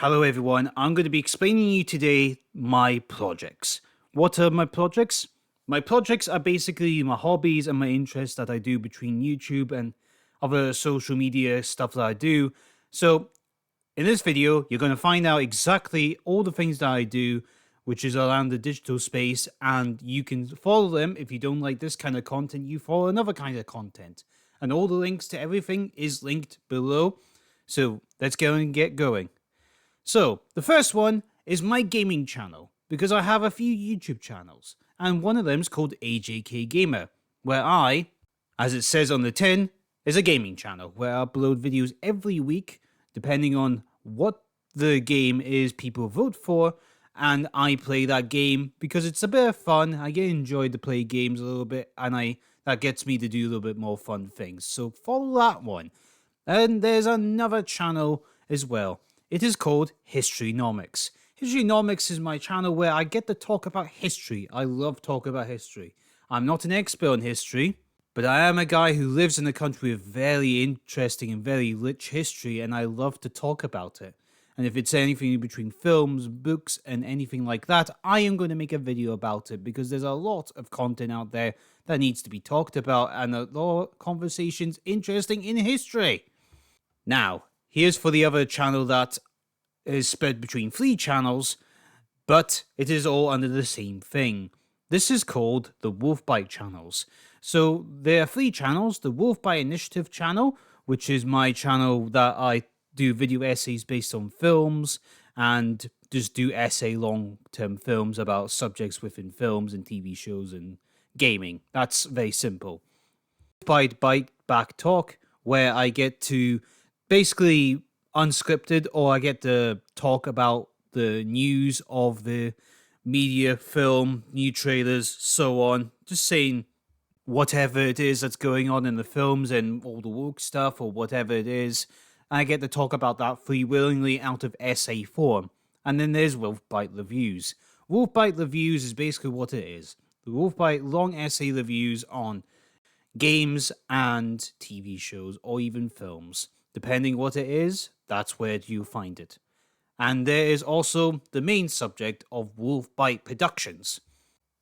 Hello everyone, I'm going to be explaining you today my projects. What are my projects? My projects are basically my hobbies and my interests that I do between YouTube and other social media stuff that I do. So in this video, you're going to find out exactly all the things that I do, which is around the digital space, and you can follow them. If you don't like this kind of content, you follow another kind of content. And all the links to everything is linked below. So let's go and get going. So, the first one is my gaming channel, because I have a few YouTube channels, and one of them is called AJK Gamer, where I, as it says on the tin, is a gaming channel where I upload videos every week, depending on what the game is people vote for, and I play that game because it's a bit of fun. I get enjoyed to play games a little bit, and that gets me to do a little bit more fun things. So follow that one. And there's another channel as well. It is called Historynomics. Historynomics is my channel where I get to talk about history. I love talking about history. I'm not an expert on history, but I am a guy who lives in a country with very interesting and very rich history, and I love to talk about it. And if it's anything between films, books, and anything like that, I am going to make a video about it because there's a lot of content out there that needs to be talked about and a lot of conversations interesting in history. Now, here's for the other channel that is spread between 3 channels, but it is all under the same thing. This is called the Wolfbite channels. So there are 3 channels: the Wolfbite Initiative channel, which is my channel that I do video essays based on films and just do essay long-term films about subjects within films and TV shows and gaming. That's very simple. Bite Back Talk, where I get to basically unscripted, or I get to talk about the news of the media, film, new trailers, so on. Just saying whatever it is that's going on in the films and all the woke stuff or whatever it is. I get to talk about that free willingly out of essay form. And then there's Wolfbite Reviews. Wolfbite Reviews is basically what it is. The Wolfbite long essay reviews on games and TV shows or even films. Depending what it is, that's where you find it. And there is also the main subject of Wolfbite Productions.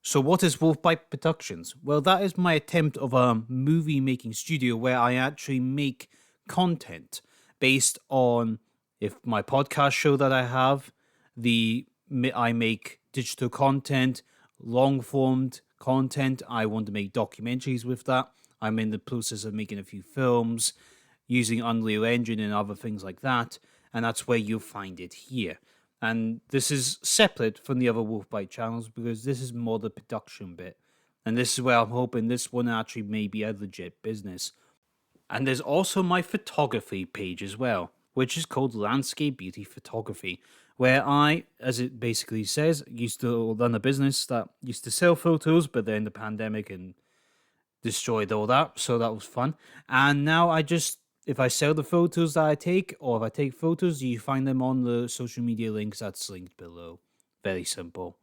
So what is Wolfbite Productions? Well, that is my attempt of a movie making studio where I actually make content based on, if my podcast show that I have, I make digital content, long formed content. I want to make documentaries with that. I'm in the process of making a few films using Unreal Engine and other things like that, and that's where you'll find it here. And this is separate from the other Wolfbite channels because this is more the production bit. And this is where I'm hoping this one actually may be a legit business. And there's also my photography page as well, which is called Landscape Beauty Photography, where I, as it basically says, used to run a business that used to sell photos, but then the pandemic and destroyed all that, so that was fun. And now if I sell the photos that I take, or if I take photos, you find them on the social media links that's linked below. Very simple.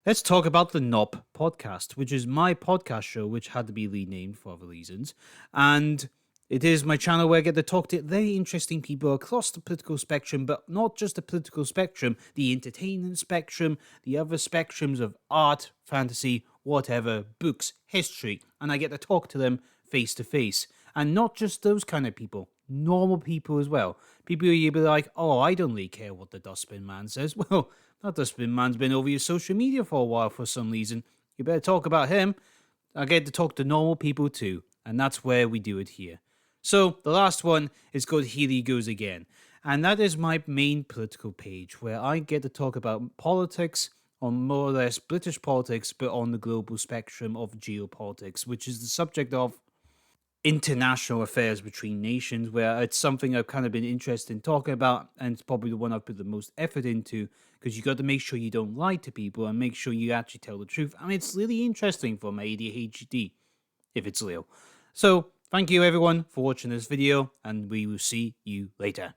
Let's talk about the Knob podcast, which is my podcast show, which had to be renamed for other reasons. And it is my channel where I get to talk to very interesting people across the political spectrum, but not just the political spectrum, the entertainment spectrum, the other spectrums of art, fantasy, whatever, books, history, and I get to talk to them face to face. And not just those kind of people, normal people as well. People you'll be like, oh, I don't really care what the Dustbin Man says. Well, that Dustbin Man's been over your social media for a while for some reason. You better talk about him. I get to talk to normal people too, and that's where we do it here. So the last one is called Here He Goes Again, and that is my main political page where I get to talk about politics, on more or less British politics, but on the global spectrum of geopolitics, which is the subject of international affairs between nations, where it's something I've kind of been interested in talking about, and it's probably the one I've put the most effort into, because you got to make sure you don't lie to people and make sure you actually tell the truth. I mean, it's really interesting for my ADHD, if it's real. So, thank you everyone for watching this video, and we will see you later.